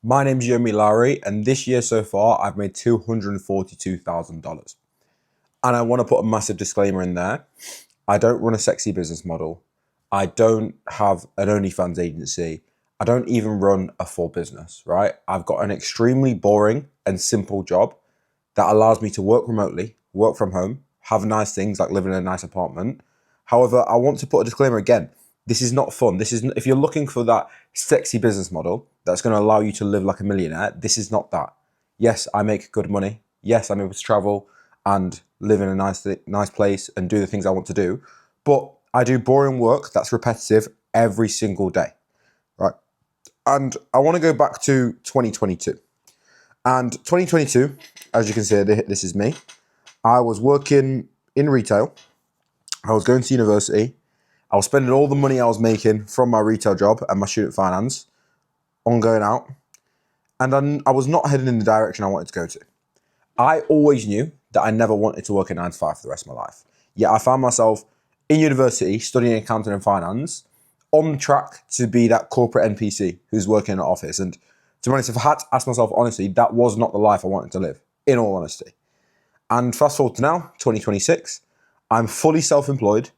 My name's Yomi Lowry, and this year so far, I've made $242,000. And I want to put a massive disclaimer in there. I don't run a sexy business model. I don't have an OnlyFans agency. I don't even run a full business, right? I've got an extremely boring and simple job that allows me to work remotely, work from home, have nice things like living in a nice apartment. However, I want to put a disclaimer again. This is not fun. If you're looking for that sexy business model that's going to allow you to live like a millionaire, this is not that. Yes, I make good money. Yes, I'm able to travel and live in a nice place and do the things I want to do. But I do boring work that's repetitive every single day, right? And I want to go back to 2022. And 2022, as you can see, this is me. I was working in retail. I was going to university. I was spending all the money I was making from my retail job and my student finance on going out. And I was not heading in the direction I wanted to go to. I always knew that I never wanted to work a 9 to 5 for the rest of my life. Yet I found myself in university studying accounting and finance on track to be that corporate NPC who's working in an office. And to be honest, if I had to ask myself honestly, that was not the life I wanted to live, in all honesty. And fast forward to now, 2026, I'm fully self-employed.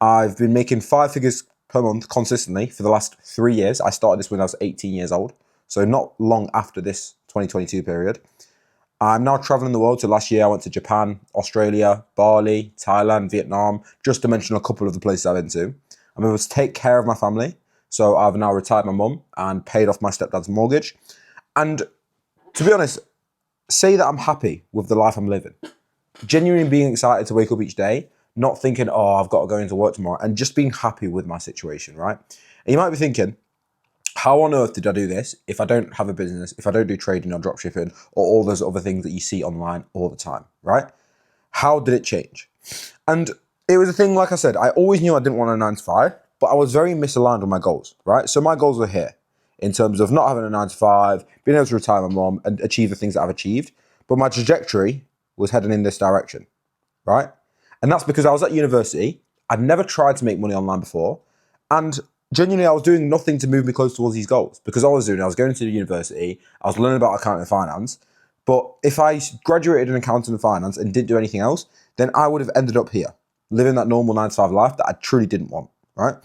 I've been making 5 figures per month consistently for the last 3 years. I started this when I was 18 years old, so not long after this 2022 period. I'm now traveling the world. So last year I went to Japan, Australia, Bali, Thailand, Vietnam, just to mention a couple of the places I've been to. I'm able to take care of my family. So I've now retired my mum and paid off my stepdad's mortgage. And to be honest, say that I'm happy with the life I'm living. Genuinely being excited to wake up each day, not thinking, oh, I've got to go into work tomorrow, and just being happy with my situation, right? And you might be thinking, how on earth did I do this if I don't have a business, if I don't do trading or dropshipping or all those other things that you see online all the time, right? How did it change? And it was a thing, like I said, I always knew I didn't want a 9 to 5, but I was very misaligned with my goals, right? So my goals were here in terms of not having a 9 to 5, being able to retire my mom and achieve the things that I've achieved. But my trajectory was heading in this direction, right? And that's because I was at university. I'd never tried to make money online before. And genuinely, I was doing nothing to move me close towards these goals because I was going to the university, I was learning about accounting and finance. But if I graduated in accounting and finance and didn't do anything else, then I would have ended up here, living that normal 9 to 5 life that I truly didn't want, right?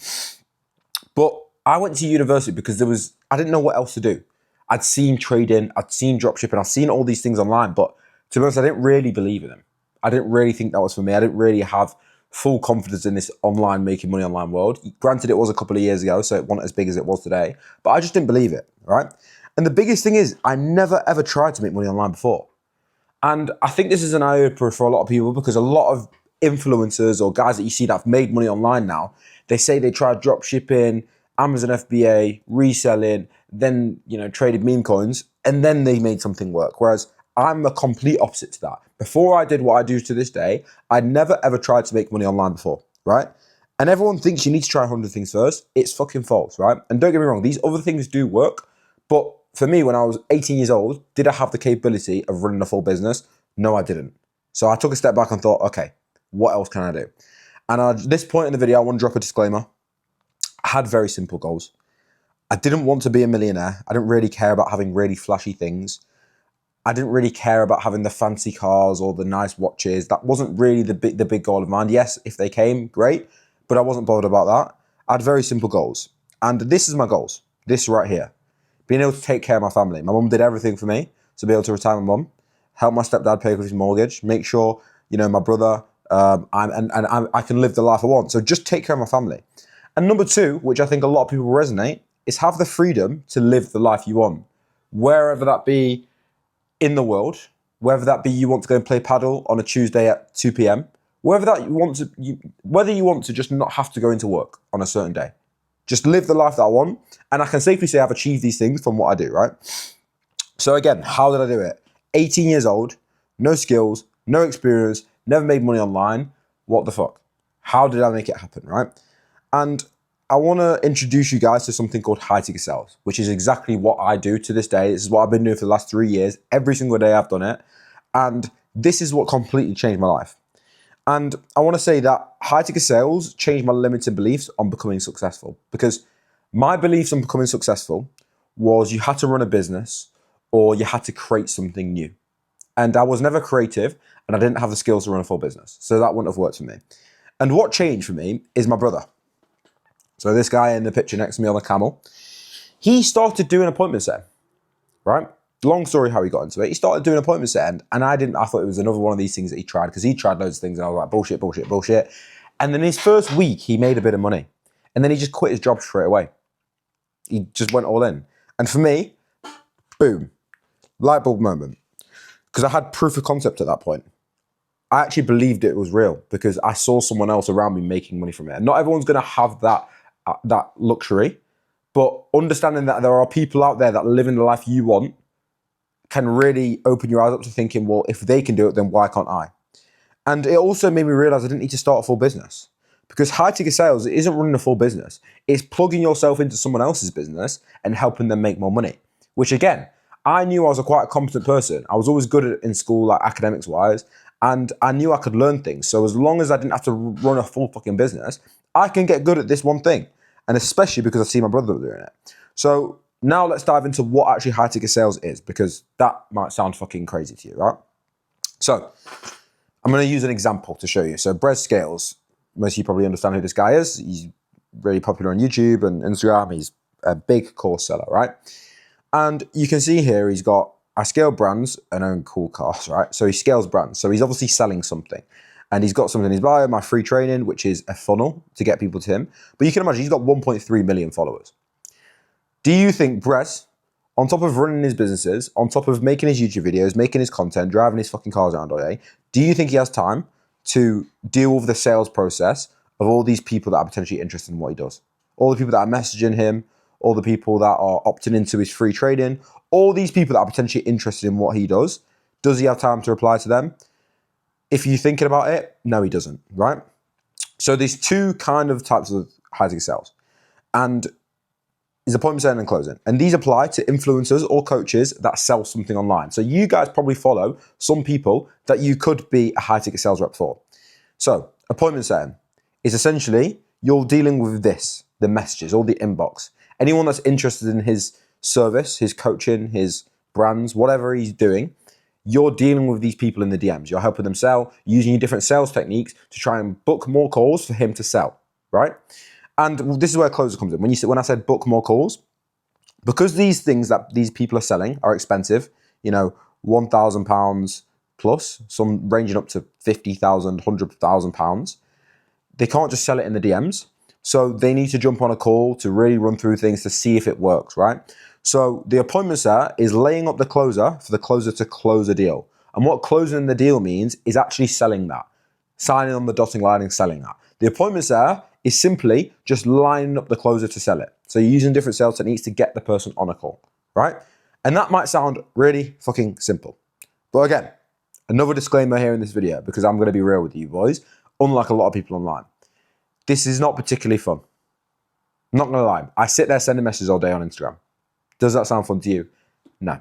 But I went to university because I didn't know what else to do. I'd seen trading, I'd seen dropshipping, I'd seen all these things online, but to be honest, I didn't really believe in them. I didn't really think that was for me. I didn't really have full confidence in this online, making money online world. Granted, it was a couple of years ago, so it wasn't as big as it was today, but I just didn't believe it, right? And the biggest thing is, I never ever tried to make money online before. And I think this is an eye-opener for a lot of people because a lot of influencers or guys that you see that have made money online now, they say they tried drop shipping, Amazon FBA, reselling, then, traded meme coins, and then they made something work. Whereas I'm the complete opposite to that. Before I did what I do to this day, I'd never ever tried to make money online before, right? And everyone thinks you need to try 100 things first. It's fucking false, right? And don't get me wrong, these other things do work. But for me, when I was 18 years old, did I have the capability of running a full business? No, I didn't. So I took a step back and thought, okay, what else can I do? And at this point in the video, I want to drop a disclaimer. I had very simple goals. I didn't want to be a millionaire. I didn't really care about having really flashy things. I didn't really care about having the fancy cars or the nice watches. That wasn't really the big goal of mine. Yes, if they came, great, but I wasn't bothered about that. I had very simple goals. And this is my goals, this right here. Being able to take care of my family. My mum did everything for me, to be able to retire my mum, help my stepdad pay off his mortgage, make sure, my brother, I can live the life I want. So just take care of my family. And number 2, which I think a lot of people resonate, is have the freedom to live the life you want. Wherever that be in the world, whether that be you want to go and play paddle on a Tuesday at 2 p.m, whether you want to just not have to go into work on a certain day. Just live the life that I want. And I can safely say I've achieved these things from what I do, right? So again, how did I do it? 18 years old, no skills, no experience, never made money online. What the fuck? How did I make it happen, right? And I want to introduce you guys to something called high ticket sales, which is exactly what I do to this day. This is what I've been doing for the last 3 years. Every single day I've done it. And this is what completely changed my life. And I want to say that high ticket sales changed my limited beliefs on becoming successful, because my beliefs on becoming successful was you had to run a business or you had to create something new. And I was never creative and I didn't have the skills to run a full business. So that wouldn't have worked for me. And what changed for me is my brother. So this guy in the picture next to me on the camel, he started doing appointment setting, right? Long story how he got into it. He started doing appointment setting and I thought it was another one of these things that he tried because he tried loads of things and I was like, bullshit, bullshit, bullshit. And then his first week, he made a bit of money and then he just quit his job straight away. He just went all in. And for me, boom, light bulb moment. Because I had proof of concept at that point. I actually believed it was real because I saw someone else around me making money from it. And not everyone's going to have that luxury, but understanding that there are people out there that live in the life you want can really open your eyes up to thinking, well, if they can do it, then why can't I? And it also made me realize I didn't need to start a full business because high ticket sales isn't running a full business. It's plugging yourself into someone else's business and helping them make more money, which again, I knew I was quite a competent person. I was always good in school, like academics wise, and I knew I could learn things. So as long as I didn't have to run a full fucking business, I can get good at this one thing. And especially because I see my brother doing it. So now let's dive into what actually high ticket sales is, because that might sound fucking crazy to you, right? So I'm going to use an example to show you. So Brez Scales, most of you probably understand who this guy is. He's really popular on YouTube and Instagram. He's a big course seller, right? And you can see here, he's got, I scale brands and own cool cars, right? So he scales brands. So he's obviously selling something. And he's got something in his bio, my free training, which is a funnel to get people to him. But you can imagine he's got 1.3 million followers. Do you think Brez, on top of running his businesses, on top of making his YouTube videos, making his content, driving his fucking cars around all day, do you think he has time to deal with the sales process of all these people that are potentially interested in what he does? All the people that are messaging him, all the people that are opting into his free trading, all these people that are potentially interested in what he does he have time to reply to them? If you're thinking about it, no, he doesn't, right? So there's two kind of types of high ticket sales. And is appointment setting and closing. And these apply to influencers or coaches that sell something online. So you guys probably follow some people that you could be a high ticket sales rep for. So appointment setting is essentially you're dealing with this, the messages, all the inbox. Anyone that's interested in his service, his coaching, his brands, whatever he's doing, you're dealing with these people in the DMs. You're helping them sell, using different sales techniques to try and book more calls for him to sell, right? And this is where closer comes in. When I said book more calls, because these things that these people are selling are expensive, you know, £1,000 plus, some ranging up to 50,000, £100,000, they can't just sell it in the DMs. So they need to jump on a call to really run through things to see if it works, right? So the appointment setter is laying up the closer for the closer to close a deal. And what closing the deal means is actually selling that, signing on the dotting line and selling that. The appointment setter is simply just lining up the closer to sell it. So you're using different sales techniques to get the person on a call, right? And that might sound really fucking simple. But again, another disclaimer here in this video, because I'm going to be real with you boys, unlike a lot of people online. This is not particularly fun. I'm not going to lie. I sit there sending messages all day on Instagram. Does that sound fun to you? No.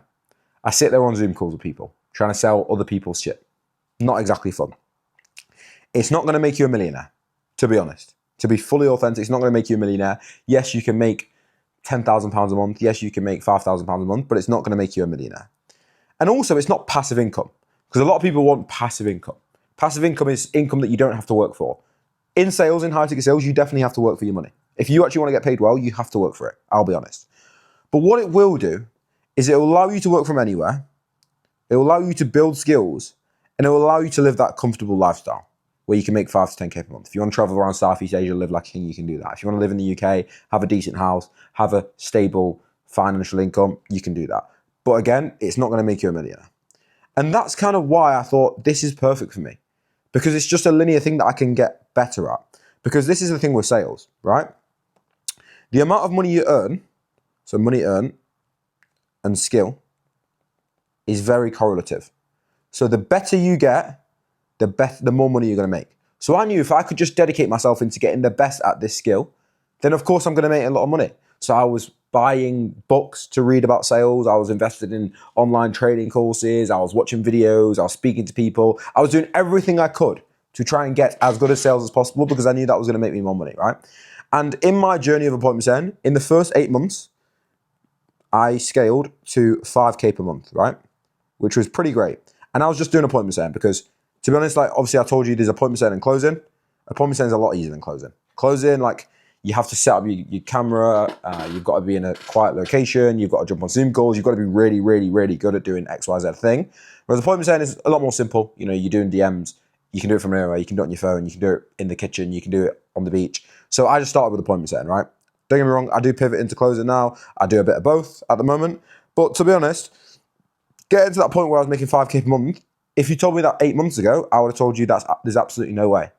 I sit there on Zoom calls with people, trying to sell other people's shit. Not exactly fun. It's not going to make you a millionaire, to be honest. To be fully authentic, it's not going to make you a millionaire. Yes, you can make £10,000 a month. Yes, you can make £5,000 a month, but it's not going to make you a millionaire. And also, it's not passive income, because a lot of people want passive income. Passive income is income that you don't have to work for. In sales, in high ticket sales, you definitely have to work for your money. If you actually want to get paid well, you have to work for it. I'll be honest. But what it will do is it will allow you to work from anywhere. It will allow you to build skills, and it will allow you to live that comfortable lifestyle where you can make 5 to 10K per month. If you want to travel around Southeast Asia, live like a king, you can do that. If you want to live in the UK, have a decent house, have a stable financial income, you can do that. But again, it's not going to make you a millionaire. And that's kind of why I thought this is perfect for me, because it's just a linear thing that I can get better at. Because this is the thing with sales, right? The amount of money you earn, so money earned and skill, is very correlative. So the better you get, the more money you're going to make. So I knew if I could just dedicate myself into getting the best at this skill, then of course I'm going to make a lot of money. So I was buying books to read about sales. I was invested in online trading courses. I was watching videos. I was speaking to people. I was doing everything I could to try and get as good at sales as possible, because I knew that was going to make me more money, right? And in my journey of appointment setting, in the first 8 months, I scaled to 5K per month, right? Which was pretty great. And I was just doing appointment setting because, to be honest, like obviously I told you there's appointment setting and closing. Appointment setting is a lot easier than closing. Closing, like you have to set up your camera, you've got to be in a quiet location, you've got to jump on Zoom calls, you've got to be really, really, really good at doing X, Y, Z thing. Whereas appointment setting is a lot more simple. You know, you're doing DMs, you can do it from anywhere, you can do it on your phone, you can do it in the kitchen, you can do it on the beach. So I just started with appointment setting, right? Don't get me wrong, I do pivot into closing now. I do a bit of both at the moment. But to be honest, getting to that point where I was making 5K per month, if you told me that 8 months ago, I would have told you there's absolutely no way.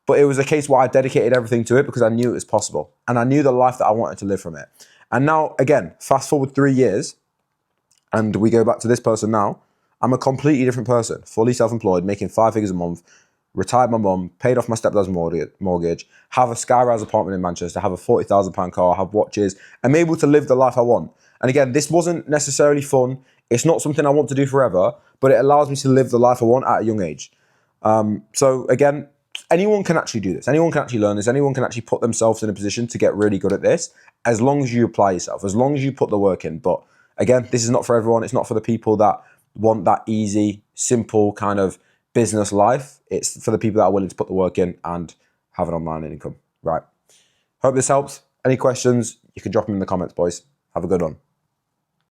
But it was a case where I dedicated everything to it because I knew it was possible. And I knew the life that I wanted to live from it. And now, again, fast forward 3 years, and we go back to this person now. I'm a completely different person, fully self-employed, making 5 figures a month, retired my mum, paid off my stepdad's mortgage, have a skyrise apartment in Manchester, have a £40,000 car, have watches. I'm able to live the life I want. And again, this wasn't necessarily fun. It's not something I want to do forever, but it allows me to live the life I want at a young age. So again, anyone can actually do this. Anyone can actually learn this. Anyone can actually put themselves in a position to get really good at this, as long as you apply yourself, as long as you put the work in. But again, this is not for everyone. It's not for the people that want that easy, simple kind of business life. It's for the people that are willing to put the work in and have an online income. Right. Hope this helps. Any questions, you can drop them in the comments, boys. Have a good one.